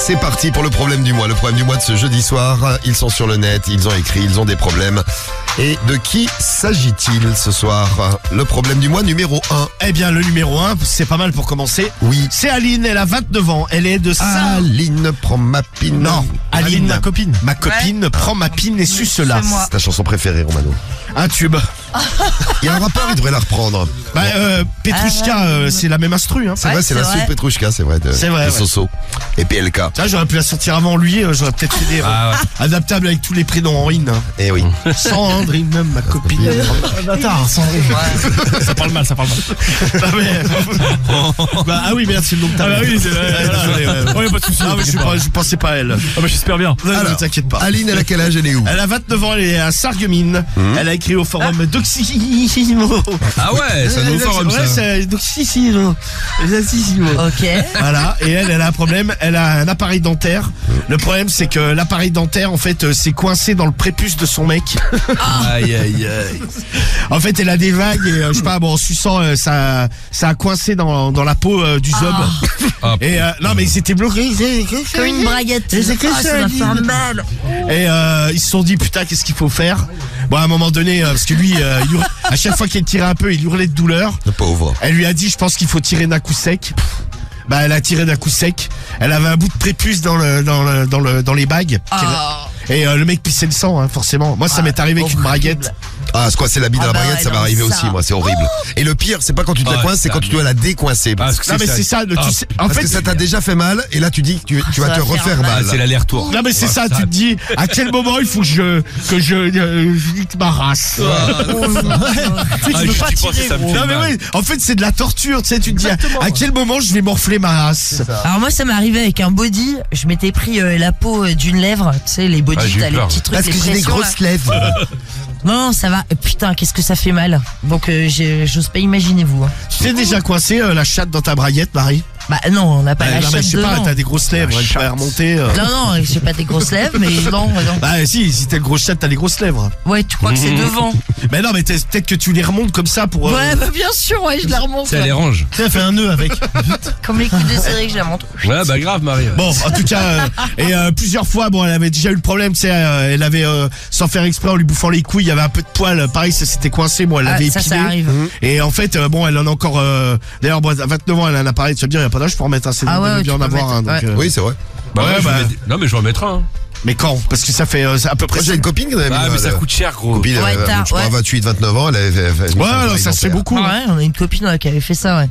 C'est parti pour le problème du mois. Le problème du mois de ce jeudi soir. Ils sont sur le net, ils ont écrit, ils ont des problèmes. Et de qui s'agit-il ce soir? Le problème du mois numéro 1. Eh bien, le numéro 1, c'est pas mal pour commencer. Oui. C'est Aline, elle a 29 ans. Elle est de Aline, prends ma pine. Non, Aline, ma copine. Ma copine prend ma pine et suce-la. c'est moi. C'est ta chanson préférée, Romano. Un tube. Il y a un rappeur, il devrait la reprendre. Bah, Petrouchka, c'est la même instru, hein. C'est Ouais, vrai, c'est c'est la vrai. soupe Petrouchka, c'est vrai, de C'est vrai, ouais. Soso et PLK. Ça, j'aurais pu la sortir avant lui, j'aurais peut-être fait des adaptables avec tous les prénoms en in. Eh oui. Sandrine, ma copine. Bâtard, Sandrine. Ça parle mal. Ah, ah oui, merde, c'est le nom de ta mère. oui, c'est vrai. Désolé, ouais. Ouais, pas de soucis. Ah oui, je pensais pas à elle. Ah bah j'espère bien. Non, ne Alors, t'inquiète pas. Aline, elle a quel âge? Elle est où? Elle a 29 ans, elle est à Sarreguemines. Elle a écrit au forum d'Oxysimo. Ah ouais, c'est un nouveau forum Ouais, ça. c'est d'Oxysimo. Ok. Voilà, et elle a un problème, elle a un appareil dentaire. Le problème, c'est que l'appareil dentaire, en fait, c'est coincé dans le prépuce de son mec. Aïe aïe aïe. En fait, elle a des vagues et, je sais pas, bon, en suçant, ça a coincé dans la peau du zob. Ah, Et, non, mais ils étaient bloqués. Comme une braguette. Et c'est que Ah, ça, ça va Aline. faire mal. Et ils se sont dit, putain, qu'est-ce qu'il faut faire? Bon, à un moment donné, parce que lui, à chaque fois qu'elle tirait un peu, il hurlait de douleur. Le pauvre. Elle lui a dit, je pense qu'il faut tirer d'un coup sec. Bah, elle a tiré d'un coup sec. Elle avait un bout de prépuce dans les bagues. Ah. Et le mec pissait le sang, hein, forcément. Moi, ça m'est arrivé avec une braguette. Ah, se coincer la bille dans la bah baguette, ouais, ça m'est non, arrivé ça. aussi, moi, c'est horrible. Et le pire, c'est pas quand tu te la Ah, coinces, c'est ça, quand tu dois la décoincer. Parce Parce, que Non, mais c'est ça. Tu sais, en parce fait, que ça t'a déjà fait mal, et là tu dis que tu vas Ça te va faire refaire mal. mal. c'est l'aller-retour. non, mais c'est ça. Tu te dis, à quel moment il faut que je nique ma race. Ah, Tu veux pas tirer, ça me gros. fait Non, mais mal. oui. En fait, c'est de la torture. Tu sais, tu te dis, à quel moment je vais morfler ma race. Alors moi ça m'est arrivé avec un body, je m'étais pris la peau d'une lèvre, tu sais les Ah, body, j'ai eu t'as les peur. petits trucs, Parce les que j'ai des pressions, là. grosses lèvres. Non ça va, putain qu'est-ce que ça fait mal. Donc j'ose pas imaginer vous. Hein. Tu t'es déjà coincé la chatte dans ta braguette, Marie? Bah non on n'a pas la Non, mais chatte je sais pas, devant. t'as des grosses lèvres, elle pourrait remonter. Non j'ai pas des grosses lèvres mais non. Bah si t'es le gros chat, t'as les grosses lèvres. Ouais tu crois que c'est devant. Mais non, mais peut-être que tu les remontes comme ça pour... Ouais bah bien sûr ouais je la remonte. Ça les range. Tu as fait un nœud avec. Comme les coups de série que je la monte. Ouais, bah grave, Marie. Bon, en tout cas, plusieurs fois, bon, elle avait déjà eu le problème, tu sais, elle avait, sans faire exprès, en lui bouffant les couilles, il y avait un peu de poil, pareil, ça s'était coincé, bon, elle l'avait Ça épilé. arrive. Et en fait, bon, elle en a encore, d'ailleurs, bon, à 29 ans, elle a un appareil, tu vas me dire, il n'y a pas d'âge pour en mettre un, c'est Ah ouais, de bien tu en peux avoir un, mettre, donc, Oui, c'est vrai. Bah ouais, ouais, bah. Non, mais je vais en mettre un. Mais quand? Parce que ça fait à peu près Moi, j'ai une copine qui avait Ah, mais ça coûte cher, gros. Copine, Ouais, je crois, ouais. 28, 29 ans, elle avait fait Ouais, non, ça se fait beaucoup. Ouais on a une copine qui avait fait ça ouais.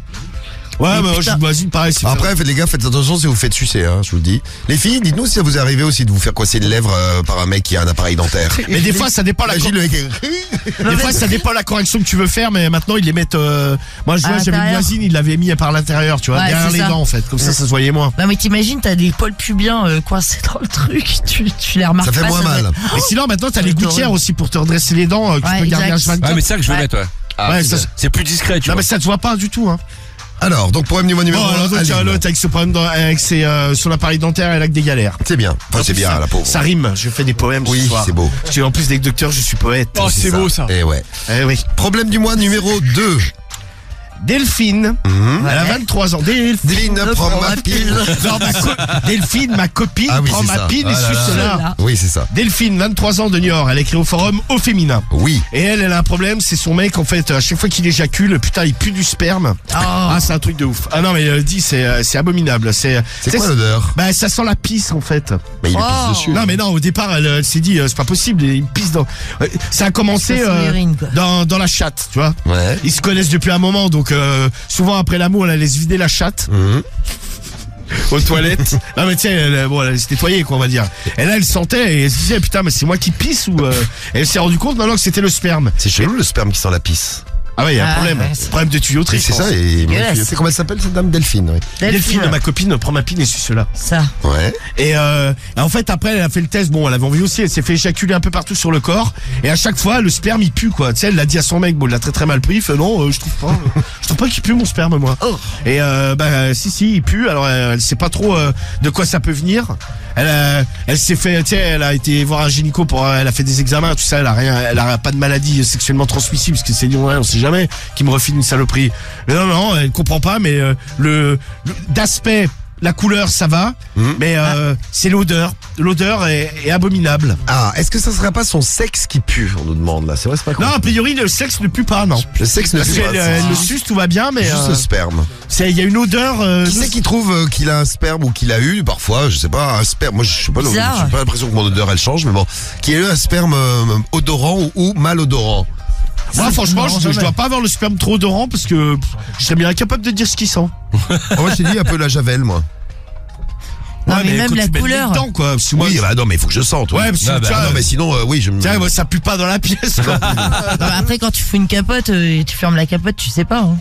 Ouais, Mais bah, putain. j'imagine pareil, c'est Après, les gars, faites attention si vous faites sucer, hein, je vous le dis. Les filles, dites-nous si ça vous est arrivé aussi de vous faire coincer une lèvre par un mec qui a un appareil dentaire. Mais des fois, ça dépend la Imagine le mec. Des fois, ça dépend la correction que tu veux faire, mais maintenant, ils les mettent, moi, je À vois, j'avais une l'intérieur. voisine, il l'avait mis par l'intérieur, tu vois, Ouais, derrière c'est les ça. dents, en fait. Comme ça se voyait moins. Non mais t'imagines t'as des poils pubiens coincés dans le truc, tu les remarques Ça fait pas. moins doit mal. être- Et sinon, maintenant, t'as Ça les va être gouttières horrible. aussi pour te redresser les dents, que tu Ouais, peux garder exact. H24. Ouais, mais c'est ça que je vais Ouais. mettre, ouais. Ouais, ça, C'est plus discret, tu non, vois. mais ça te voit pas du tout, hein. Alors, donc, problème numéro Bon, alors, 1. donc, l'autre, avec ce problème, avec son appareil dentaire, elle a que des galères. C'est bien. Enfin, c'est bien, la pauvre. Ça rime, je fais des poèmes ce Oui, soir. c'est beau. Parce que, en plus d'être docteur, je suis poète. Oh, c'est beau ça. Et ouais. Eh oui. Problème du mois numéro 2. Delphine, elle a 23 ans. Delphine, prends ma pile. Non, Delphine, ma copine, Ah oui, prend c'est ma ça. pile et Ah là suce là. là. Oui, c'est ça. Delphine, 23 ans de Niort, elle écrit au forum au féminin. Oui. Et elle a un problème, c'est son mec, en fait, à chaque fois qu'il éjacule, putain, il pue du sperme. Ah, c'est un truc de ouf. Ah non, mais dis, c'est abominable. C'est quoi l'odeur? Bah, ça sent la pisse, en fait. Mais il lui Oh. pisse dessus. Non, mais non, au départ, elle s'est dit, c'est pas possible, il me pisse dans. Ça a commencé Ça sent l'urine, quoi. dans la chatte, tu vois. Ouais. Ils se connaissent depuis un moment, donc souvent après l'amour, elle allait se vider la chatte. Aux toilettes. Non mais tiens, elle s'est nettoyée quoi on va dire. Et là elle sentait et elle se disait putain mais c'est moi qui pisse ou et elle s'est rendu compte maintenant que c'était le sperme. C'est chelou le sperme qui sent la pisse. Ah ouais il y a un Ah, problème. ouais, c'est- Problème de tuyauterie. C'est je pense. ça, et dégueulasse. c'est comment elle s'appelle cette dame? Delphine, oui. Delphine, ma copine, prend ma pine et suce là. Ça. Ouais. Et en fait après elle a fait le test, bon elle avait envie aussi, elle s'est fait éjaculer un peu partout sur le corps et à chaque fois le sperme il pue quoi. Tu sais elle l'a dit à son mec, bon il l'a très mal pris, il fait non je trouve pas qu'il pue mon sperme moi. Oh. Et si il pue, alors elle sait pas trop de quoi ça peut venir. Elle s'est fait, tu sais, elle a été voir un gynéco elle a fait des examens, tout ça, elle a pas de maladie sexuellement transmissible, parce que c'est dit, ouais, on sait jamais, qui me refile une saloperie. Mais non, elle comprend pas, mais d'aspect, la couleur ça va, mais c'est l'odeur. L'odeur est abominable. Ah, est-ce que ça serait pas son sexe qui pue, on nous demande là? C'est vrai, c'est pas Non, con. a priori le sexe ne pue pas, non. Le sexe ne Parce pue pas. qu'elle le suce, tout va bien, mais Juste le sperme. il y a une odeur. Qui c'est qui trouve qu'il a un sperme ou qu'il a eu parfois, je sais pas, un sperme. Moi, je sais pas, Bizarre. j'ai pas l'impression que mon odeur elle change, mais bon, qui a eu un sperme odorant ou malodorant. Moi, franchement, Non, je jamais. dois pas avoir le sperme trop odorant parce que je serais bien incapable de dire ce qu'il sent. Moi, j'ai dit un peu la javel, moi. Non, mais même quand la tu mets le couleur. nez dedans, quoi. Parce que moi, Oui, bah non, mais il faut que je sente. Ouais, parce que Ah, bah, tiens, non, mais sinon, oui, je me. tiens, moi, ça pue pas dans la pièce, quoi. Après, quand tu fous une capote et tu fermes la capote, tu sais pas. Hein.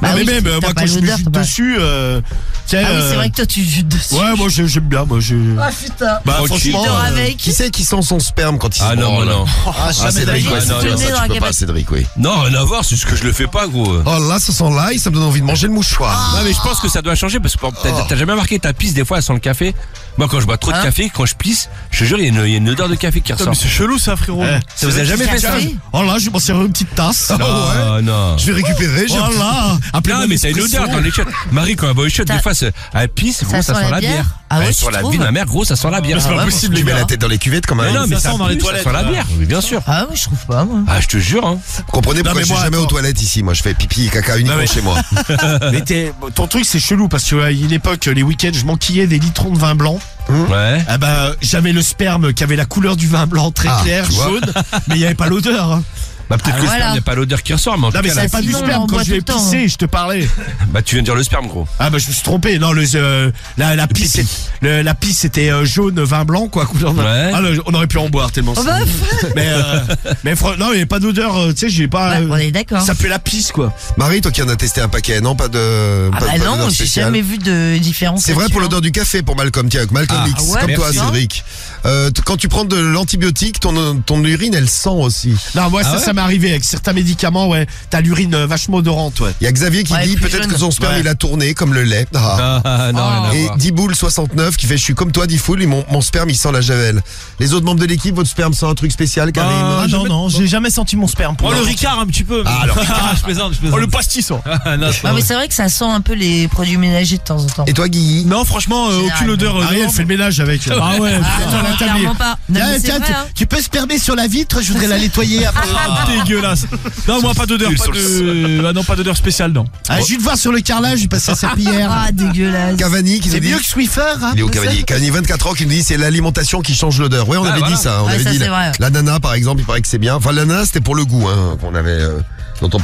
Non, mais oui, même, t'as moi, pas quand je me l'odeur, jute t'as pas- dessus, tiens, Ah oui, c'est vrai que toi, tu jutes dessus. Ouais, moi, j'aime bien, moi, je. Ah putain. Bah, Tranquille. franchement. Tu dors avec. Qui c'est qui sent son sperme quand il Ah se non, branle? non. Ah, Cédric, d'habitude, ouais, tu c'est te bien le mets ça, dans la tu peux pas, cabane. Cédric, oui. Non, rien à voir, c'est ce que je le fais pas, gros. Oh là, ça sent l'ail, ça me donne envie de manger le mouchoir. Non, mais je pense que ça doit changer parce que t'as jamais remarqué ta pisse, des fois, elle sent le café. Moi, quand je bois trop de Hein café, quand je pisse, je te jure, il y a une odeur de café qui Putain, ressort. mais c'est chelou ça, frérot. Eh, Ça vous a jamais fait ça? Café. Oh là, je vais m'en servir une petite tasse. Ah, non. Je vais récupérer, j'ai Oh là. Appelez-moi Non, mais t'as une l'espresso. odeur dans les chiottes. Marie, quand elle boit les chiottes, Ça- des fois, elle pisse, gros, ça sent la bière. Ah ouais, Sur tu la trouves vie de ma mère, gros, ça sent la bière. C'est pas ouais, possible, Tu les mets la gars. tête dans les cuvettes comme un. Mais non, mais ça ça sent dans les pue, ça toilettes, sent la là. bière. Oui, bien sûr. Ah ouais, je trouve pas, moi. Ah, je te jure, hein. Vous comprenez pourquoi mais je suis moi, jamais aux attends. toilettes ici. Moi, je fais pipi et caca uniquement Non, mais- chez moi. Mais ton truc, c'est chelou parce qu'à une époque, les week-ends, je m'enquillais des litrons de vin blanc. Ouais. Ah bah, j'avais le sperme qui avait la couleur du vin blanc très Ah, clair, tu vois. jaune, mais il n'y avait pas l'odeur. Hein. Bah, peut-être Ah, que le voilà. sperme, il n'y a pas l'odeur qui ressort, mais en Non, tout mais cas, ça la n'est pas du sinon, on sperme en quand boit je vais tout le temps, pisser, je te parlais. bah, tu viens de dire le sperme, gros. Ah bah je me suis trompé. Non, la pisse, la pisse c'était jaune vin blanc quoi, couleur vin. Ouais. Ah, on aurait pu en boire tellement. Oh c'est bah, bon. Mais non, il n'y avait pas d'odeur. Tu sais, j'ai pas. ouais, on est d'accord. Ça pue la pisse quoi. Marie, toi qui en as testé un paquet, non, pas de. Ah pas- bah pas non, d'odeur j'ai spéciale. jamais vu de différence. C'est vrai là-dessus, pour hein. l'odeur du café pour Malcolm. Tiens, Malcolm Ah, X, ouais, comme toi, merci. Cédric. Quand tu prends de l'antibiotique, ton urine, elle sent aussi. Non, moi Ah ouais ça m'est arrivé avec certains médicaments. Ouais, t'as l'urine vachement odorante. Ouais. Il y a Xavier qui Ouais, dit plus peut-être jeune. que son sperme Ouais. il a tourné comme le lait. Ah. Ah, non, rien à Et voir. Diboul69 qui fait je suis comme toi Difool et mon sperme il sent la javel. Les autres membres de l'équipe, votre sperme sent un truc spécial, Karim? Ah non, non, j'ai jamais senti mon sperme. Oh, le Ricard un petit peu. Ah, le Je plaisante, je Oh plaisante. le pastis. Oh. Ah, non, c'est pas Ah mais vrai. c'est vrai que ça sent un peu les produits ménagers de temps en temps. Et toi Guy? Non, franchement, aucune odeur. Ariel fait le ménage avec. Ah ouais. Ah Attends, la non, table. clairement pas. Non, mais c'est vrai, hein. tu peux spermer sur la vitre, je voudrais la nettoyer après. Ah, dégueulasse. Non, moi pas d'odeur, pas de. Ah non, pas d'odeur spéciale, non. Ah, je vais te voir sur le carrelage, j'ai passé à sa pierre. Ah dégueulasse. Cavani qui nous C'est dit. mieux que Swiffer, hein. Il est au Cavani. Cavani 24 ans qui nous dit c'est l'alimentation qui change l'odeur. Ouais, on Ah, avait voilà. dit ça. On Ouais, avait ça, dit c'est vrai. la nana par exemple, il paraît que c'est bien. Enfin, la nana c'était pour le goût, hein, qu'on avait. Dont on,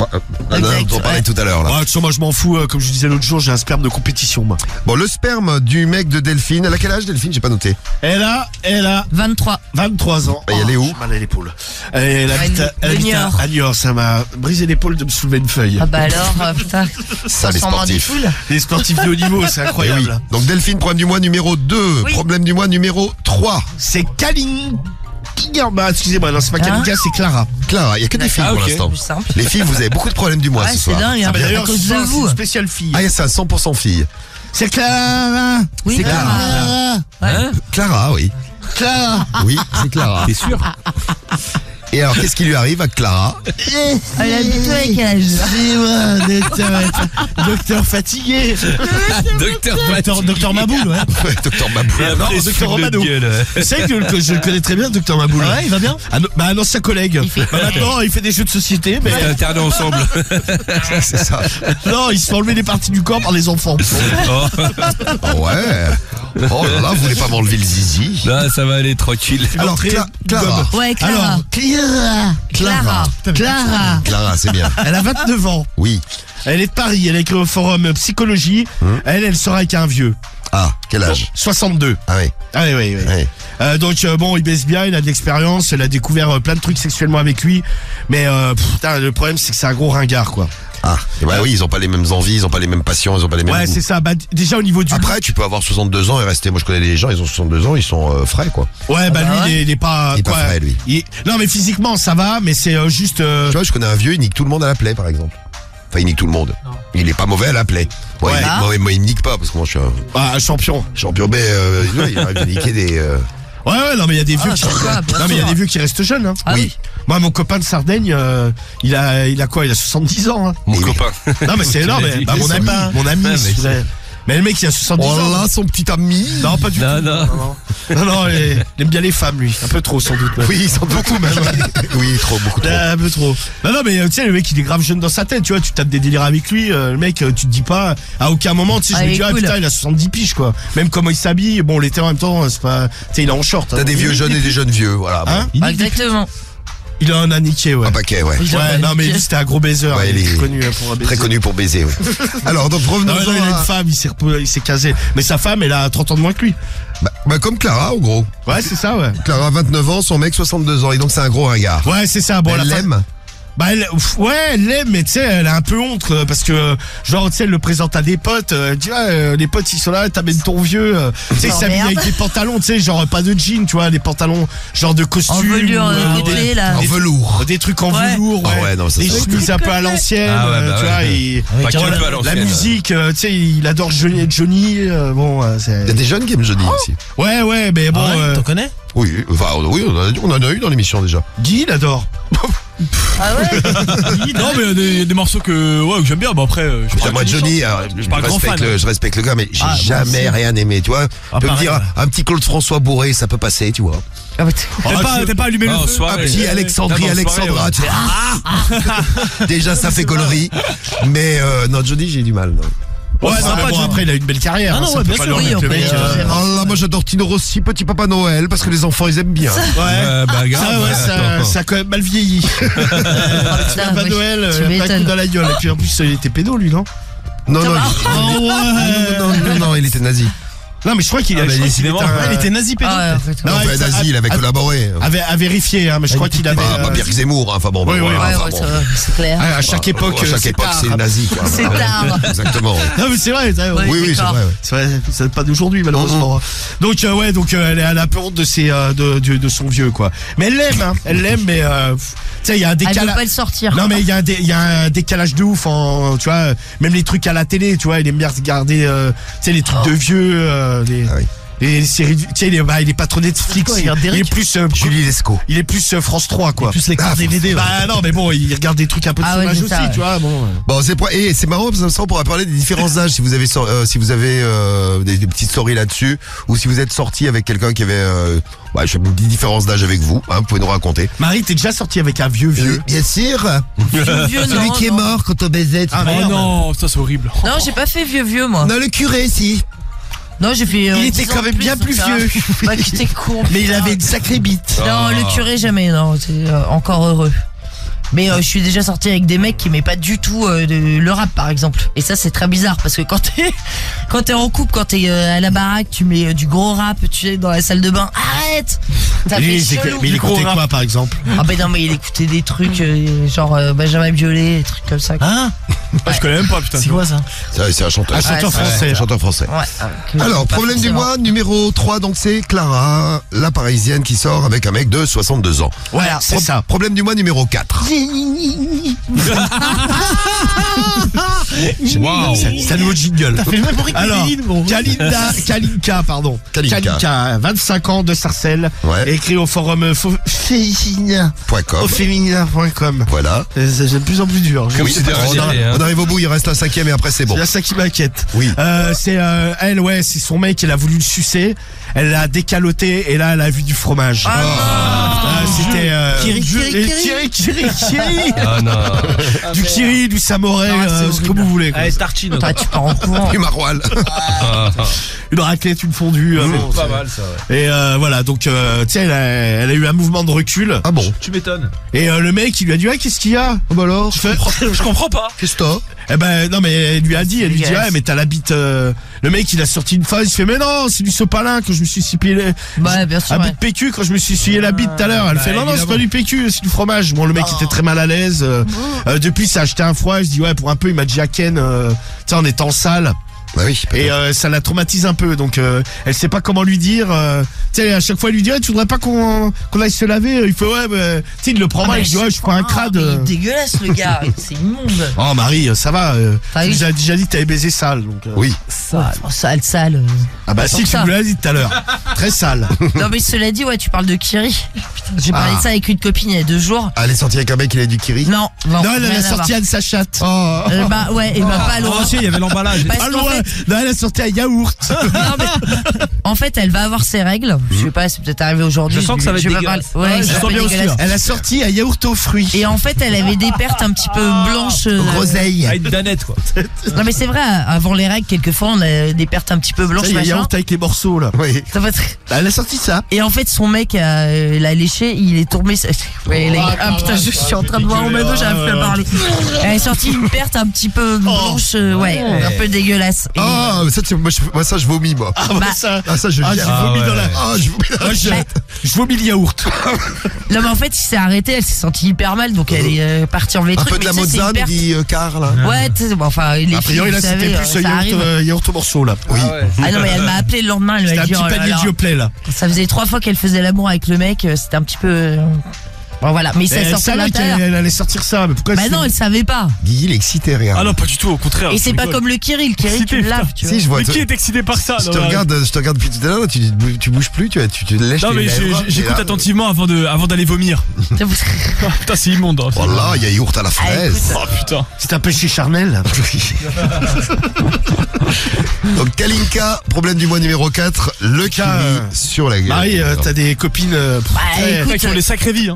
la nana Exact, dont on parlait ouais. tout à l'heure là. Ouais, de toute façon, moi je m'en fous, comme je disais l'autre jour, j'ai un sperme de compétition moi. Bon, le sperme du mec de Delphine. Elle a quel âge Delphine? J'ai pas noté. Elle a 23. 23 ans. Et elle est où? J'ai mal à l'épaule. Elle habite Le Niort. à Niort, ça m'a brisé l'épaule de me soulever une feuille. Ah bah alors, putain. Ça, les Transformant des sportifs. foules. Les sportifs de haut niveau, c'est Eh oui. incroyable. Donc Delphine, problème du mois numéro 2. Oui. Problème du mois numéro 3. C'est Kalinka. Bah, excusez-moi, non, c'est pas Kalinka, c'est Clara. Clara, il y a que des filles Ah, pour ok. l'instant. Plus simple. Les filles, vous avez beaucoup de problèmes du mois Ouais, ce c'est soir. dingue. Hein, Ah, bah, à d'ailleurs, cause ce de soir, c'est vous. une spéciale fille. Ah, c'est à 100% filles. C'est Clara. Oui, c'est Clara. Hein? Clara, oui. Clara. Oui, c'est Clara. T'es sûr? Et alors, qu'est-ce qui lui arrive à Clara? Elle a du tout avec quel âge? Docteur fatigué. Docteur Maboul, ouais. Ouais, docteur Mabou. Non, docteur Romano. Vous savez que je le connais très bien, docteur Maboul. Ouais, il va bien. Un ancien collègue. Bah, maintenant, il fait des jeux de société, mais T'es interné ensemble. C'est ça. non, il se fait enlever des parties du corps par les enfants. Oh. Oh, ouais. Oh là là, vous voulez pas m'enlever le zizi? Là, ça va aller tranquille. Alors, Clara. Ouais, Clara. Alors, Clara. Clara, c'est bien. Elle a 29 ans. Oui. Elle est de Paris. Elle a écrit au forum psychologie. Elle sera avec un vieux. Ah, quel âge? 62. Ah oui. Ah oui, oui, oui. Oui. Donc bon, il baisse bien, il a de l'expérience, elle a découvert plein de trucs sexuellement avec lui, mais putain, le problème c'est que c'est un gros ringard quoi. Ah, et bah oui, ils ont pas les mêmes envies, ils ont pas les mêmes passions, ils ont pas les mêmes Ouais, goûts. c'est ça. Bah déjà au niveau du Après, tu peux avoir 62 ans et rester. Moi, je connais des gens, ils ont 62 ans, ils sont frais, quoi. ouais, bah Ah bah lui ouais. il est pas Il est pas quoi, frais, lui. Non mais physiquement ça va, mais c'est juste Tu vois, je connais un vieux, il nique tout le monde à la plaie, par exemple. Enfin, il nique tout le monde. Il est pas mauvais à la plaie. Moi, Ouais. moi, il me nique pas, parce que moi, je suis un un champion. champion B. Ouais, il arrive à niquer des. Ouais, non mais il y a des vieux Ah, qui je sais pas, bien non mais il y a sûr. des vieux qui restent jeunes hein. Ah oui. Moi mon copain de Sardaigne, il a quoi? Il a 70 ans hein. Mon Et oui. copain. Non mais c'est Tu énorme. l'as dit. Bah, mon C'est ami, sympa. mon ami. Ouais, mais c'est vrai. Mais le mec, il a 70 Oh ans. là, son petit ami. Non, pas du tout. Non, il aime bien les femmes, lui. Un peu trop, sans doute. Même. Oui, ils sont beaucoup même. Oui, beaucoup trop. Un peu trop. Non, mais tu sais, le mec, il est grave jeune dans sa tête, tu vois. Tu tapes des délires avec lui. Le mec, tu te dis pas, à aucun moment, tu sais, je me il dis, est cool. putain, il a 70 piges, quoi. Même comment il s'habille. Bon, l'été en même temps, c'est pas. Tu sais, il est en short. T'as des vieux jeunes et des jeunes vieux, voilà. Hein bon. Exactement. Il a un niqué, ouais. Un paquet, ouais. Ouais, non, mais lui, c'était un gros baiser. Ouais, il il est est connu pour un baiser. Très connu pour baiser, oui. Alors, donc revenons Non, il a une femme, il s'est casé. Mais sa femme, elle a 30 ans de moins que lui. Bah, comme Clara, en gros. Ouais, c'est ça, ouais. Clara, 29 ans, son mec, 62 ans. Et donc, c'est un gros ringard. Ouais, c'est ça. Bon, Elle la femme- l'aime. Bah elle l'aime, mais tu sais, elle a un peu honte parce que genre tu sais, elle le présente à des potes, tu vois, les potes ils sont là, t'amènes ton vieux, tu sais, il Oh, s'habille merde. avec des pantalons, tu sais, genre pas de jeans, tu vois, des pantalons genre de costume, En velours, côté, là. En velours. des trucs en Ouais. velours, ouais, Ah ouais, non, ça, des ça, chemises un peu à l'ancienne, Ah ouais, bah tu ouais. vois, et Pas qu'un peu à la l'ancienne. musique, tu sais, il adore Johnny, bon, Il y a c'est des jeunes qui aiment jeudi aussi. ouais, mais bon, Ah ouais, t'en connais? Oui, enfin, oui, on en a eu dans l'émission déjà. Guy, il adore. Ah ouais. Non, mais il y a des morceaux que j'aime bien. Bon, après, je Putain, moi, Johnny, je suis pas un grand fan. je respecte le gars, mais j'ai Ah, moi jamais aussi. rien aimé, tu vois. Ah, Tu peux me pareil, dire, ouais. un petit Claude François bourré, ça peut passer, tu vois. Ah, mais T'as pas allumé Ah, le en feu. soirée. Un petit Alexandrie, Non, mais en soirée, Alexandra, tu sais, déjà, ça fait gaulerie. Mais, non, Johnny, j'ai du mal, non. Ouais, c'est non, sympa, mais bon, Johnny. après, il a une belle carrière. Ah non, ça ouais, peut bien pas sûr, lui oui, remettre le on mec. peut- Oh là, moi, j'adore Tino Rossi, Petit Papa Noël, parce que les enfants, ils aiment bien. Ouais. Bah, grave, Ça, ouais, ça a quand même mal vieilli. putain, Papa oui, Noël, tu il a pris un coup m'étonnes. dans la gueule. Et puis en plus, il était pédo, lui, non? Non, non, non, il était nazi. Non, mais je crois qu'il Ah, a. bah, je crois qu'il décidément. était un- Il était nazi pédo. Ah ouais, en fait, Non, ouais. Enfin, ça- nazi, il avait collaboré. à vérifier, hein, mais je crois qu'il avait. Pas pire que Zemmour, hein, enfin bon. Oui, bah, oui, voilà, Ouais, enfin, ouais, bon. ça va, c'est clair. À chaque époque, À chaque époque, tard. c'est nazi, quoi. C'est tard. Exactement. Non, mais c'est vrai, ça, Ouais. Oui, oui, c'est d'accord. vrai, ouais. c'est vrai, c'est pas d'aujourd'hui malheureusement. Donc ouais, donc elle a un peu honte de de son vieux quoi. Mais elle l'aime, hein. Elle l'aime, mais tu sais, il y a un Elle veut décalage. pas le sortir. Non mais il y a un décalage de ouf tu vois, même les trucs à la télé, tu vois, il aime bien regarder tu sais les trucs de vieux les Ah oui. les séries, tu sais, il est pas trop Netflix, quoi, il il regarde est Derrick plus Julie Lescaut. il est plus France 3 quoi. Plus les cartes DVD. Bah non mais bon, il regarde des trucs un peu de Ah ouais, son âge c'est aussi, ça, ouais. tu vois, bon. Bon, c'est marrant parce que ça, on pourra parler des différences d'âge si vous avez des petites stories là-dessus ou si vous êtes sorti avec quelqu'un qui avait je sais pas, des différences d'âge avec vous, hein, vous pouvez nous raconter. Marie, t'es déjà sorti avec un vieux. Bien sûr. Vieux, Celui non, qui est non. mort quand on baisait. tu Ah, vois. Oh non, ça c'est horrible. Non, j'ai pas fait vieux, moi. Non, le curé, si. Non, j'ai fait. Il était 10 ans quand même de bien plus donc ça va. vieux. Bah, qui était con. Mais il putain. avait une sacrée bite. Non, le curé, jamais, non. C'est encore heureux. Mais je suis déjà sorti avec des mecs qui aimaient pas du tout le rap, par exemple. Et ça, c'est très bizarre parce que quand t'es en couple, quand t'es à la baraque, tu mets du gros rap, tu es dans la salle de bain. Arrête. Ça fait chelou. Mais il écoutait quoi par exemple? Ah ben non, mais il écoutait des trucs genre Benjamin Biolay, des trucs comme ça. Hein? Je connais même pas, putain. C'est quoi ça? C'est un chanteur. Un chanteur Ouais, français. Un chanteur français. Ouais. que Alors, j'aime pas problème du forcément. mois numéro 3, donc c'est Clara, la parisienne qui sort avec un mec de 62 ans. Voilà, c'est ça. Problème du mois numéro 4. Waouh. C'est un nouveau jingle. T'as fait le même bruit que Alors, Méline, bon. Kalinka, pardon. Kalinka. Kalinka, 25 ans de Sarcelles, Ouais. écrit au forum féminin, .com. au féminin.com. Voilà. C'est de plus en plus dur. Oui, c'est des On rajoutés, arrive, hein. on arrive au bout, il reste un 5e et après c'est bon. C'est ça qui m'inquiète. Oui. C'est elle, ouais, c'est son mec, elle a voulu le sucer, elle l'a décaloté et là elle a vu du fromage. C'était Kiri. Ah non. Du Kiri, du Samouraï, Ah, c'est ce que horrible. vous voulez. quoi. Allez, tartine. Toi, tu pars en courant. Du maroilles. Une raclette, une fondue. bon, Pas c'est- mal ça, ouais. Et voilà, donc tu sais, elle a eu un mouvement de recul. Ah bon? Tu m'étonnes. Et le mec, il lui a dit, ouais, qu'est-ce qu'il y a? Oh, bah alors, Je comprends pas. Qu'est-ce que t'as? Eh ben non, mais elle lui a dit, elle lui dit, dégueulasse. ouais, mais t'as la bite. Le mec, il a sorti une phrase, il fait, mais non, c'est du sopalin que je me suis essuyé. Bah, bien sûr, Un ouais. bout de PQ quand je me suis essuyé la bite tout à l'heure. Elle fait, non, non, c'est pas du PQ, c'est du fromage. Bon, le mec était très mal à l'aise. Depuis, ça a acheté un froid. Je dis, ouais, pour un peu, il m'a dit à Ken, tu sais, en étant sale. Bah oui. Et ça la traumatise un peu, donc elle sait pas comment lui dire. Tu sais, à chaque fois, elle lui dit, ouais, tu voudrais pas qu'on aille se laver? Il fait, ouais, tu sais, il le prend mal. Il dit, ouais, je prends un crade. Il est dégueulasse, le gars. C'est immonde. Oh Marie, ça va. Ah Tu oui. nous as déjà dit que t'avais baisé sale, donc. Oui. Sale, sale. Ah bah Tant si, que tu ça. nous l'as dit tout à l'heure. Très sale. Non, mais cela dit, ouais, tu parles de Kiri. Putain, j'ai parlé de ça avec une copine il y a 2 jours. Elle est sortie avec un mec, il a du Kiri. Non, Non, elle rien a à sorti voir. Anne sa chatte. Bah ouais, et bah pas loin. Il y avait l'emballage. Parce Pas qu'en loin. fait, Non, elle a sorti un yaourt. Non, mais, en fait, elle va avoir ses règles. Je sais pas, c'est peut-être arrivé aujourd'hui. Je sens que ça va être vais pas dégueulasse. parler. Ouais, je ça sens va être bien aussi, dégueulasse. là. Elle a sorti un yaourt aux fruits. Et en fait, elle avait des pertes un petit peu blanches. Groseille. Ah, une danette, quoi. Non, mais c'est vrai, avant les règles, quelquefois, on a des pertes un petit peu blanches, Il y a machin. yaourt avec les morceaux là. Oui. Ça va être- Elle a sorti ça. Et en fait, son mec l'a léché, il est tombé. Ouais, ah putain, je suis en train de voir au mano, j'arrive plus à parler. Elle est sortie une perte un petit peu blanche, ouais, un peu dégueulasse. Et- Ah, ça, moi, ça, je vomis, moi. Ah, bah, Bah, ça. Ah, ça, je Ah, jette. j'ai vomi dans la. Ah, je vomis dans la Moi, je vomis le yaourt. Non, mais en fait, il s'est arrêté, elle s'est sentie hyper mal, donc elle est partie enlever les Un trucs. peu de la mais tu sais, c'est une mozza, perte. dit Car, là. Ouais, tu sais, bon, enfin, les A priori, filles, là, vous c'était savez, plus ça arrive. yaourt aux morceaux là. Oui. Ah non, mais elle m'a appelé le lendemain, elle C'était m'a un dit, petit oh là panier là, de Yoplait là. ça faisait 3 fois qu'elle faisait l'amour avec le mec, c'était un petit peu. Bon, voilà, mais ça Elle sortait à savait l'intérieur. qu'elle allait sortir ça, mais pourquoi Bah non, elle savait pas. Guigui, il est excité, regarde. Ah non, pas du tout, au contraire. Et je c'est pas rigole. comme le Kirill. Kirill, tu Excité, le laves, putain. tu vois. Si, je vois. Mais qui est excité par ça Je non, te regarde depuis tout à l'heure, tu bouges plus, tu te lèches Non, les mais lèvres. j'écoute Et là, attentivement avant d'aller vomir. Oh, putain, c'est immonde. Hein. Voilà, il y a yaourt à la fraise. Oh putain. C'est un péché charnel. Donc, Kalinka, problème du mois numéro 4, le kiwi sur la gueule. Marie, t'as des copines très, écoute, Qui ont les sacrées vies. Hein.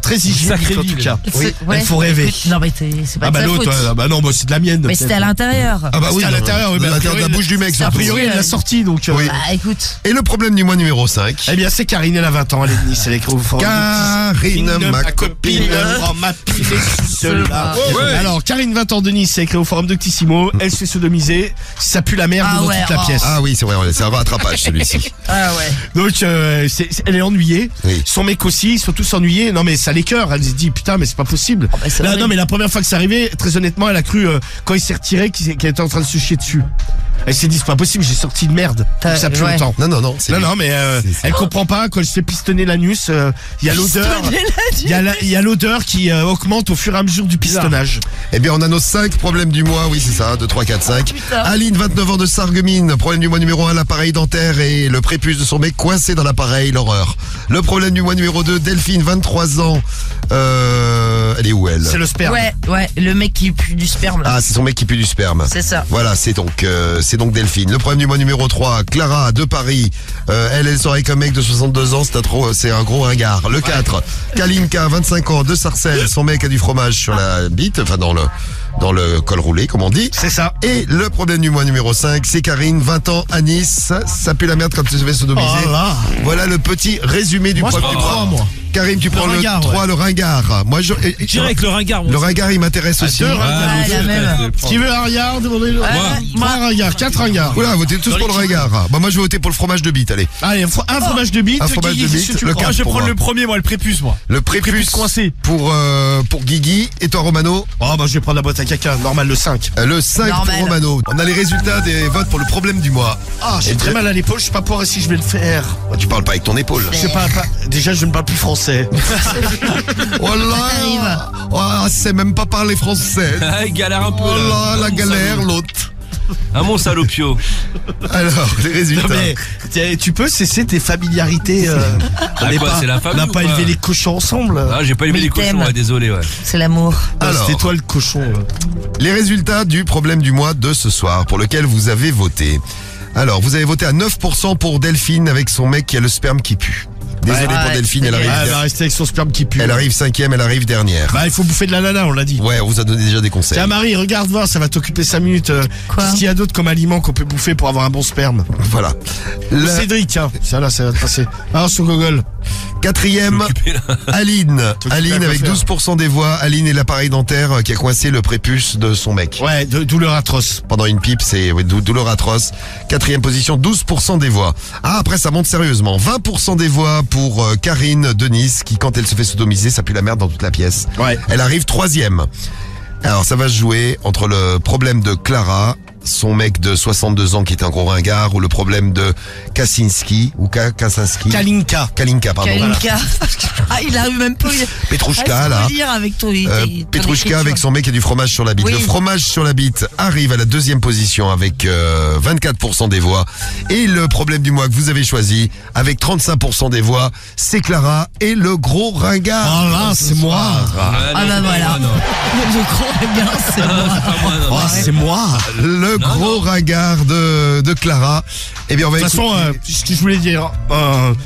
très hygiéniques Sacré en tout vie, cas. C'est- Il faut rêver. écoute, non, mais c'est pas Ah de bah sa l'autre, faute. ah bah non, moi c'est de la mienne. Mais c'était à l'intérieur. Ah bah oui, C'était à l'intérieur, oui, de mais a l'intérieur de la priori, bouche du mec, c'est surtout. A priori, elle l'a sorti donc. Oui. Bah écoute. Et le problème du mois numéro 5. Eh bien, c'est Karine, elle a 20 ans, elle est de Nice, elle est écrit au forum. Karine, ma copine. prend ma pile et cela. Ouais. Alors, Karine, 20 ans de Nice, c'est écrit au forum d'Octissimo. Elle se fait sodomiser. Ça pue la merde Ah dans ouais, toute la oh. pièce. Ah oui, c'est vrai, c'est un rattrapage celui-ci. Ah ouais. Donc, elle est ennuyée. Oui. Son mec aussi, ils sont tous ennuyés. Non, mais ça l'écœure. Elle se dit, putain, mais c'est pas possible. bah, c'est Là, horrible. non, mais la première fois que c'est arrivé, très honnêtement, elle a cru, quand il s'est retiré, qu'elle était en train de se chier dessus. Elle s'est dit, c'est pas possible, j'ai sorti de merde. T'as- Ça pue ouais. longtemps. Non, c'est Non, lui. non, mais C'est- elle comprend pas quand elle se fait pistonner l'anus. Il y a l'odeur. Il y a l'odeur qui augmente au fur et à mesure du pistonnage. Eh bien, on a nos 5 problèmes du mois, oui, c'est ça, 2, 3, 4, 5. putain. Aline, 29 ans de Sarreguemines, problème du mois numéro 1, l'appareil dentaire et le prépuce de son mec coincé dans l'appareil, l'horreur. Le problème du mois numéro 2, Delphine, 23 ans, elle est où elle? C'est le sperme. Ouais, le mec qui pue du sperme là. Ah, c'est son mec qui pue du sperme. C'est ça. Voilà, c'est donc Delphine. Le problème du mois numéro 3, Clara de Paris. Elle sort avec un mec de 62 ans, c'est un gros ringard. Le 4, Kalinka, 25 ans, de Sarcelles. Son mec a du fromage sur la bite, enfin dans le col roulé, comme on dit. C'est ça. Et le problème du mois numéro 5, c'est Karine, 20 ans, à Nice. Ça pue la merde quand tu se fais sodomiser. Oh là. Voilà le petit résumé du Moi, je problème du prends mois. le 3, moi. Karine, tu prends le ringard, 3, le ringard. Moi, Direct le ringard. le ringard, il m'intéresse aussi. deux ringards. Ah, la même. Qui veut un ringard, demandez-le. Moi, 3 ringards, 4 ringards. Voilà, votez tous pour le ringard. Bah, moi, je vais voter pour le fromage de bite, allez. Allez, un fromage de bite. Un fromage de Guigui, bite, qu'est-ce que tu le prends Moi, je vais pour prendre moi. le premier, moi, le prépuce, moi. Le prépuce coincé. pour Guigui. Et toi, Romano? Oh, bah, je vais prendre la boîte à caca, normal le 5. Le 5 Normal. pour Romano. On a les résultats des votes pour le problème du mois. Ah, j'ai Et très bien- mal à l'épaule, je sais pas pour si je vais le faire. Bah, tu parles pas avec ton épaule. Je sais pas, déjà je ne parle plus français. Oh là! Oh, c'est même pas parler français. Ah, il galère un peu. Oh là, la Ah, mon galère, salaud. l'autre. Ah, mon salopio. Alors, les résultats. Non mais tu peux cesser tes familiarités. Ah, quoi, c'est la famille on n'a ou pas quoi élevé les cochons ensemble. Ah, j'ai pas aimé Mais les il cochons, t'aime. ouais, désolé, ouais. c'est l'amour. Ah, Alors. c'était toi le cochon. Les résultats du problème du mois de ce soir pour lequel vous avez voté. Alors, vous avez voté à 9% pour Delphine avec son mec qui a le sperme qui pue. Désolé Ouais, pour Delphine, c'est elle bien. Ah, elle arrive, va rester avec son sperme qui pue. elle arrive 5e, elle arrive dernière. Bah il faut bouffer de la nana, on l'a dit. Ouais, on vous a donné déjà des conseils. Tiens Marie, regarde voir, ça va t'occuper 5 minutes. Quoi Qu'est-ce qu'il y a d'autre comme aliment qu'on peut bouffer pour avoir un bon sperme? Voilà. La Cédric, tiens, ça là, ça va te passer. Alors sur Google. 4e, Aline. Aline avec coiffeur. 12% des voix. Aline est l'appareil dentaire qui a coincé le prépuce de son mec. Ouais, douleur atroce. Pendant une pipe, c'est douleur atroce. 4e position, 12% des voix. Ah, après ça monte sérieusement. 20% des voix pour Karine de Nice qui, quand elle se fait sodomiser, ça pue la merde dans toute la pièce. Ouais. Elle arrive 3e. Alors ça va se jouer entre le problème de Clara, son mec de 62 ans qui est un gros ringard, ou le problème de Kaczynski, ou Kaczynski. Kalinka. Kalinka, pardon. Kalinka. Ah, il arrive même pas. Petrouchka, là. Lire avec ton, Petrouchka avec son mec qui a du fromage sur la bite. Oui. Le fromage sur la bite arrive à la 2e position avec 24% des voix. Et le problème du mois que vous avez choisi, avec 35% des voix, c'est Clara et le gros ringard. Oh là, c'est moi. Ah bah voilà. Le gros regard, c'est moi. Oh, c'est moi. Le le gros ringard de Clara. Eh bien, on va De toute façon, ce que je voulais dire,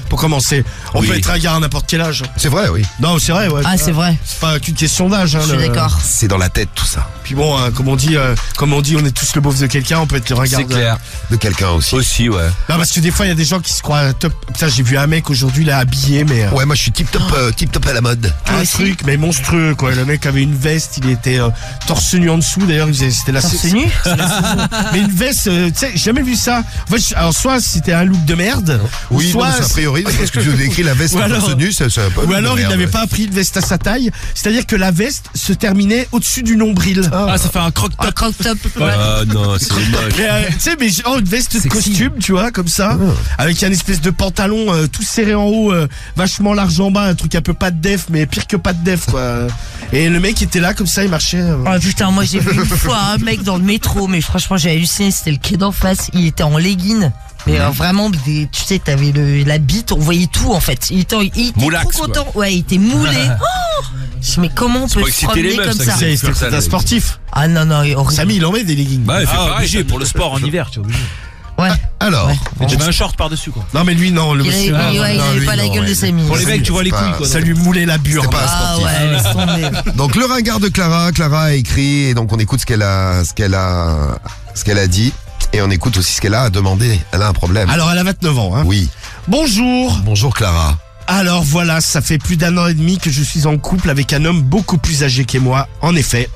pour commencer, on peut être ringard à n'importe quel âge. C'est vrai, oui. Non, c'est vrai, ouais. Ah, c'est vrai. C'est pas qu'une question d'âge. Hein, Je suis d'accord. C'est dans la tête, tout ça. Puis bon, comme on dit, on est tous le beauf de quelqu'un, on peut être le ringard. C'est clair. De quelqu'un aussi. Aussi, ouais. Non, parce que des fois, il y a des gens qui se croient top. Putain, j'ai vu un mec aujourd'hui, là, habillé, mais. Ouais, moi je suis tip top à la mode. Un truc, mais monstrueux, quoi. Le mec avait une veste, il était torse nu en dessous, d'ailleurs, c'était la Torse nu? c'est la saison. Mais une veste, tu sais, j'ai jamais vu ça. En fait, alors, soit c'était un look de merde, Oui, soit. non, c'est a priori, parce que tu décris la veste Ou alors- torse nu, c'est un peu. Ou alors il merde, n'avait ouais. pas pris de veste à sa taille, c'est-à-dire que la veste se terminait au-dessus du nombril. Ah, ça fait un croque Un top. croc top. Ah non, c'est moche. Mais, tu sais, mais genre une veste de costume, tu vois, comme ça, avec un espèce de pantalon tout serré en haut, vachement large en bas, un truc un peu pas de def, mais pire que pas de def, quoi. Et le mec était là, comme ça, il marchait. Oh putain, moi j'ai vu une fois un mec dans le métro, mais franchement j'ai halluciné, c'était le quai d'en face, il était en legging. Mais vraiment, tu sais, t'avais la bite, on voyait tout en fait. Il était Moulax, trop content. Ouais, il était moulé. Oh je dis, mais comment on peut pas se exciter les promener meufs, comme ça, ça c'est- C'était un sportif. Ah non, non, horrible. Samy, il en met des leggings. Bah, il fait Ah, pareil. obligé pour le sport en hiver, tu vois. Obligé. Ouais. Alors, Ouais. Tu mets un short par-dessus, quoi. Non, mais lui, non, le Il monsieur. avait, ouais, il non, avait lui, pas la non, gueule de ouais. Samy. Pour les mecs, tu vois les pas- couilles, quoi. Ça lui moulait la bure. C'était pas Ah sportif. ouais, laisse tomber. Donc le ringard de Clara, Clara a écrit et donc on écoute ce qu'elle a dit et on écoute aussi ce qu'elle a demandé. Elle a un problème. Alors, elle a 29 ans, hein. Oui. Bonjour. Bonjour Clara. Alors voilà, ça fait plus d'1 an et demi que je suis en couple avec un homme beaucoup plus âgé que moi. En effet.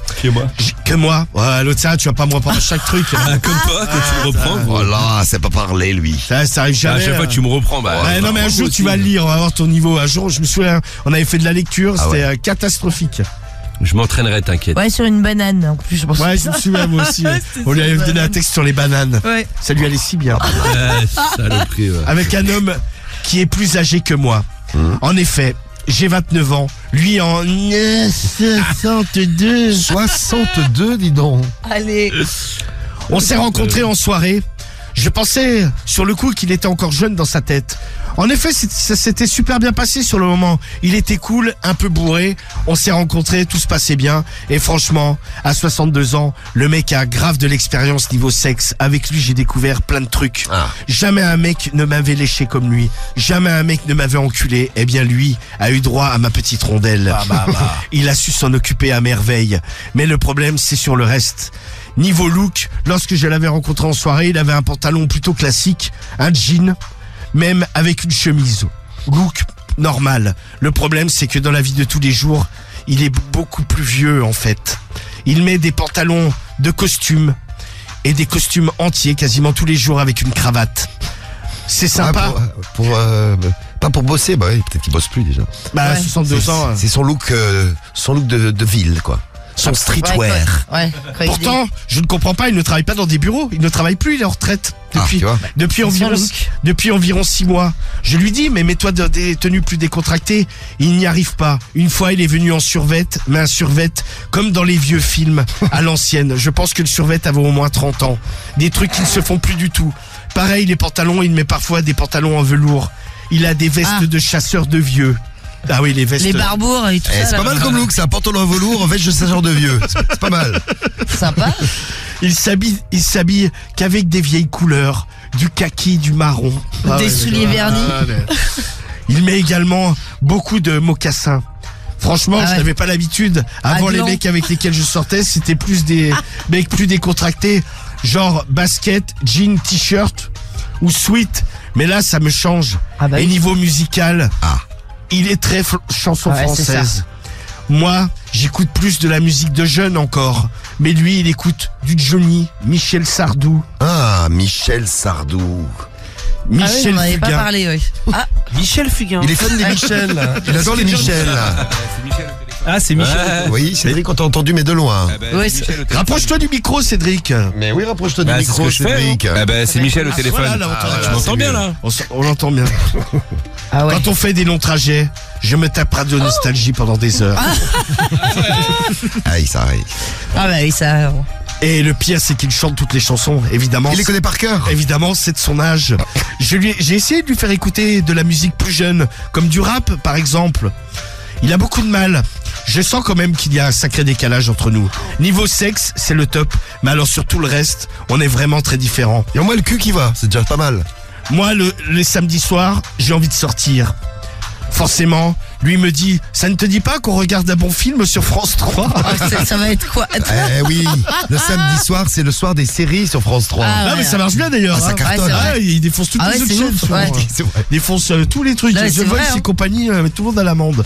Que moi. Ouais, l'autre ça, tu vas pas me reprendre chaque truc. Ah, comme toi, que tu me reprends. gros. Voilà, c'est pas parler lui. Ça arrive À jamais. chaque fois, tu me reprends. Bah, Ouais, non mais un jour tu vas le lire, on va voir ton niveau. Un jour, je me souviens, on avait fait de la lecture, Ah c'était catastrophique. Je m'entraînerai, t'inquiète. Ouais, sur une banane en plus, je pense. Ouais, je me souviens moi aussi. On lui avait donné un texte sur les bananes. Ouais. Ça lui allait si bien. Saloperie, ouais. Avec un homme qui est plus âgé que moi. En effet, j'ai 29 ans, lui en 62. 62, dis donc. Allez. On s'est rencontrés en soirée. Je pensais sur le coup qu'il était encore jeune dans sa tête. En effet, ça s'était super bien passé sur le moment. Il était cool, un peu bourré. On s'est rencontrés, tout se passait bien. Et franchement, à 62 ans, le mec a grave de l'expérience niveau sexe. Avec lui, j'ai découvert plein de trucs. Ah. Jamais un mec ne m'avait léché comme lui. Jamais un mec ne m'avait enculé. Eh bien, lui a eu droit à ma petite rondelle. Il a su s'en occuper à merveille. Mais le problème, c'est sur le reste. Niveau look, lorsque je l'avais rencontré en soirée, il avait un pantalon plutôt classique, un jean, même avec une chemise. Look normal. Le problème, c'est que dans la vie de tous les jours, il est beaucoup plus vieux en fait. Il met des pantalons de costume et des costumes entiers quasiment tous les jours avec une cravate. C'est sympa. Pas pour bosser, bah oui, peut-être qu'il bosse plus déjà. Bah, Ouais. 62 ans. C'est son look de ville, quoi. Son streetwear. Ouais, quand il Pourtant, je ne comprends pas, il ne travaille pas dans des bureaux. Il ne travaille plus, il est en retraite. Tu vois. Depuis C'est son environ, look. depuis environ 6 mois. Je lui dis, mais mets-toi dans des tenues plus décontractées. Il n'y arrive pas. Une fois, il est venu en survêt, mais un survêt comme dans les vieux films, à l'ancienne. Je pense que le survêt avait au moins 30 ans. Des trucs qui ne se font plus du tout. Pareil, les pantalons, il met parfois des pantalons en velours. Il a des vestes Ah. de chasseurs de vieux. Ah oui, les vestes. Les barbours et tout Eh, ça. c'est pas là. mal comme look, c'est un pantalon à velours, en fait, je sais genre de vieux. C'est pas mal. Sympa. Il s'habille qu'avec des vieilles couleurs, du kaki, du marron. Des souliers vernis. ouais. Il met également beaucoup de mocassins. Franchement, Ah je ouais. n'avais pas l'habitude. Avant, les gland. mecs avec lesquels je sortais, c'était plus des mecs plus décontractés, genre basket, jean, t-shirt ou sweat. Mais là, ça me change. Ah bah Et oui. niveau musical, Ah. il est très chanson Ah ouais, c'est française. Moi, j'écoute plus de la musique de jeunes encore. Mais lui, il écoute du Johnny, Michel Sardou, Ah, Michel Sardou. Ah oui, Michel on n'avait pas Fugain. parlé, oui. Ah, Michel Fugain. Il est fan des Michel. Il adore les Michel. Ah, c'est Michel. Oui, Cédric, on t'a entendu, mais de loin. ouais, c'est- Rapproche-toi du micro, Cédric. Mais oui, rapproche-toi du Bah, c'est ce micro, que je fais. Cédric. Ah bah, c'est Michel au téléphone. Voilà, là, on t'entend. Tu m'entends bien, là? On l'entend bien. ah ouais. Quand on fait des longs trajets, je me taperai de nostalgie pendant des heures. Aïe, ça arrive. Ah bah oui, ça. Et le pire, c'est qu'il chante toutes les chansons, évidemment. Il les connaît par cœur. Évidemment, c'est de son âge. J'ai essayé de lui faire écouter de la musique plus jeune, comme du rap, par exemple. Il a beaucoup de mal. je sens quand même qu'il y a un sacré décalage entre nous. Niveau sexe, c'est le top, mais alors sur tout le reste, on est vraiment très différents. Il y a au moins le cul qui va, c'est déjà pas mal. Moi, les samedis soirs, j'ai envie de sortir. Forcément, lui me dit, ça ne te dit pas qu'on regarde un bon film sur France 3? Ça va être quoi? Oui, le samedi soir, c'est le soir des séries sur France 3. Ah, Non ouais. mais ça marche bien d'ailleurs. Ah, ça cartonne. c'est vrai. Il défonce toutes Ah les ouais, autres c'est chaînes. ouf, souvent. ouais. C'est vrai. Il défonce tous les trucs. Là, The c'est Voice vrai, hein. et compagnie, met tout le monde à l'amende.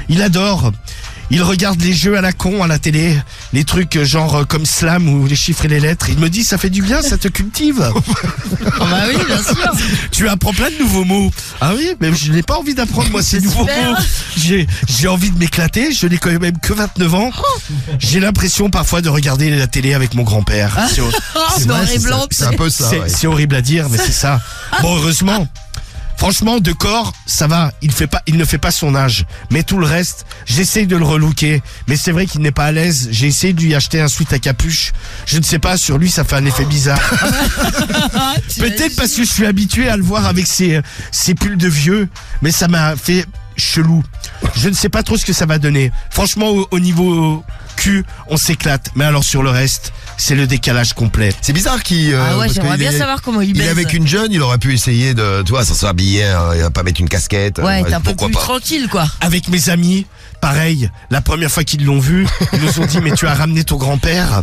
Il adore. Il regarde les jeux à la con à la télé, les trucs genre comme Slam ou les chiffres et les lettres. Il me dit ça fait du bien, ça te cultive. Ah bah oui, bien sûr. Tu apprends plein de nouveaux mots. Ah oui, mais je n'ai pas envie d'apprendre moi ces C'est nouveaux super. mots. J'ai envie de m'éclater, je n'ai quand même que 29 ans. J'ai l'impression parfois de regarder la télé avec mon grand-père. C'est C'est noir vrai, et c'est ça. blanc. C'est un peu ça. ouais. c'est horrible à dire, mais c'est ça. Bon, heureusement. Franchement, de corps, ça va. Il ne fait pas son âge. Mais tout le reste, j'essaye de le relooker. Mais c'est vrai qu'il n'est pas à l'aise. J'ai essayé de lui acheter un sweat à capuche. Je ne sais pas, sur lui, ça fait un effet bizarre. Peut-être parce que je suis habitué à le voir avec ses pulls de vieux. Mais ça m'a fait chelou. Je ne sais pas trop ce que ça va donner. Franchement, au niveau cul, on s'éclate. Mais alors sur le reste, c'est le décalage complet. C'est bizarre qu'il. Ah ouais, parce j'aimerais qu'il bien est- savoir comment il Il est baise. avec une jeune, il aurait pu essayer de, tu vois, sans s'habiller, hein, il va pas mettre une casquette. Ouais, t'es un peu pourquoi plus pas. tranquille, quoi. Avec mes amis, pareil, la première fois qu'ils l'ont vu, ils nous ont dit mais tu as ramené ton grand-père.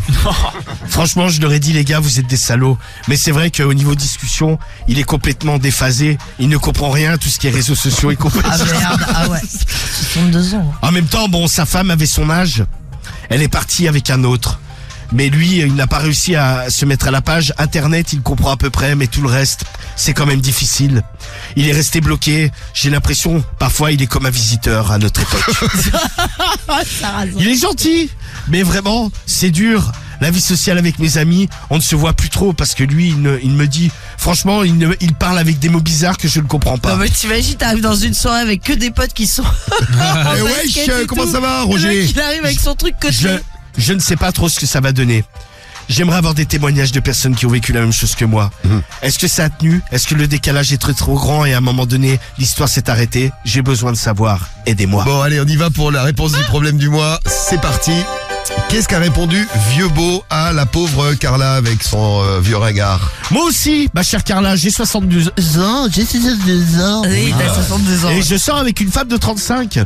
Franchement, je leur ai dit les gars, vous êtes des salauds. Mais c'est vrai qu'au niveau discussion, il est complètement déphasé. Il ne comprend rien à tout ce qui est réseaux sociaux et compagnie. Ah merde, ah ouais. 62 ans. En même temps, bon, sa femme avait son âge. Elle est partie avec un autre. Mais lui, il n'a pas réussi à se mettre à la page. Internet, il comprend à peu près, mais tout le reste, c'est quand même difficile. Il est resté bloqué. J'ai l'impression, parfois, il est comme un visiteur à notre époque. Il est gentil, mais vraiment, c'est dur. La vie sociale avec mes amis, on ne se voit plus trop parce que lui, il me dit, franchement, il parle avec des mots bizarres que je ne comprends pas. Non mais t'imagines, t'arrives dans une soirée avec que des potes qui sont en Eh basket wesh, et comment tout. ça va, Le Roger? mec, il arrive avec son truc côté. Je ne sais pas trop ce que ça va donner. J'aimerais avoir des témoignages de personnes qui ont vécu la même chose que moi. Est-ce que ça a tenu? Est-ce que le décalage est trop grand et à un moment donné, l'histoire s'est arrêtée? J'ai besoin de savoir. Aidez-moi. Bon, allez, on y va pour la réponse du problème du mois. C'est parti. Qu'est-ce qu'a répondu Vieux Beau à la pauvre Carla avec son vieux regard? Moi aussi, ma chère Carla, j'ai 62 ans. J'ai 62 ans. Oui, t'as 62 ans. Et je sors avec une femme de 35.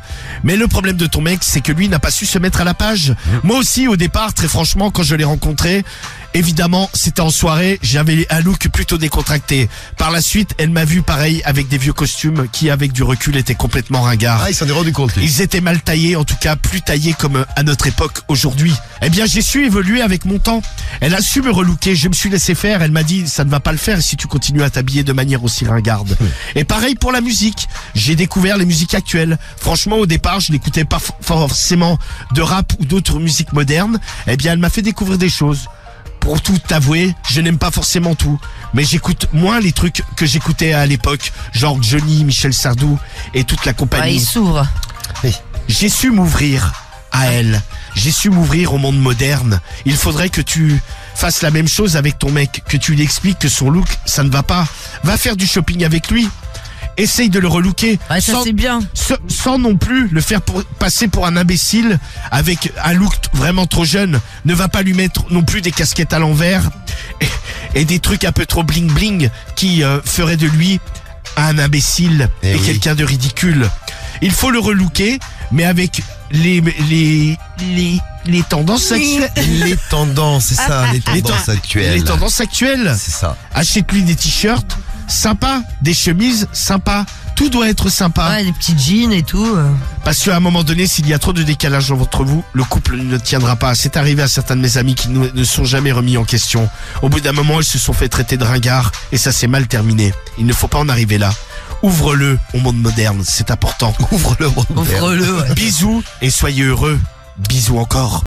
Mais le problème de ton mec, c'est que lui n'a pas su se mettre à la page. Moi aussi, au départ, très franchement, quand je l'ai rencontré, évidemment, c'était en soirée, j'avais un look plutôt décontracté. Par la suite, elle m'a vu pareil avec des vieux costumes qui, avec du recul, étaient complètement ringards. Ah, il s'en est rendu compte, lui. Ils étaient mal taillés, en tout cas plus taillés comme à notre époque aujourd'hui. Eh bien, j'ai su évoluer avec mon temps. Elle a su me relooker, je me suis laissé faire. Elle m'a dit, ça ne va pas le faire si tu continues à t'habiller de manière aussi ringarde. Et pareil pour la musique. J'ai découvert les musiques actuelles. Franchement, au départ, je n'écoutais pas forcément de rap ou d'autres musiques modernes. Eh bien, elle m'a fait découvrir des choses. Pour tout t'avouer, je n'aime pas forcément tout, mais j'écoute moins les trucs que j'écoutais à l'époque, genre Johnny, Michel Sardou et toute la Ouais, compagnie. il s'ouvre. J'ai su m'ouvrir à elle. J'ai su m'ouvrir au monde moderne. Il faudrait que tu fasses la même chose avec ton mec, que tu lui expliques que son look, ça ne va pas. Va faire du shopping avec lui. Essaye de le relooker. Ouais, ça sans, c'est bien. sans non plus le faire passer pour un imbécile avec un look vraiment trop jeune. Ne va pas lui mettre non plus des casquettes à l'envers et des trucs un peu trop bling bling qui feraient de lui un imbécile Eh et oui. quelqu'un de ridicule. Il faut le relooker, mais avec les tendances actuelles. Les tendances, c'est ça, les tendances actuelles. Les tendances actuelles. C'est ça. Achète-lui des t-shirts sympas, des chemises sympas. Tout doit être sympa. Ouais, des petits jeans et tout. Parce qu'à un moment donné, s'il y a trop de décalage entre vous, le couple ne tiendra pas. C'est arrivé à certains de mes amis qui ne sont jamais remis en question. Au bout d'un moment, ils se sont fait traiter de ringards et ça s'est mal terminé. Il ne faut pas en arriver là. Ouvre-le au monde moderne, c'est important. Ouvre-le, mon père. Ouvre-le, ouais. Bisous et soyez heureux. Bisous encore.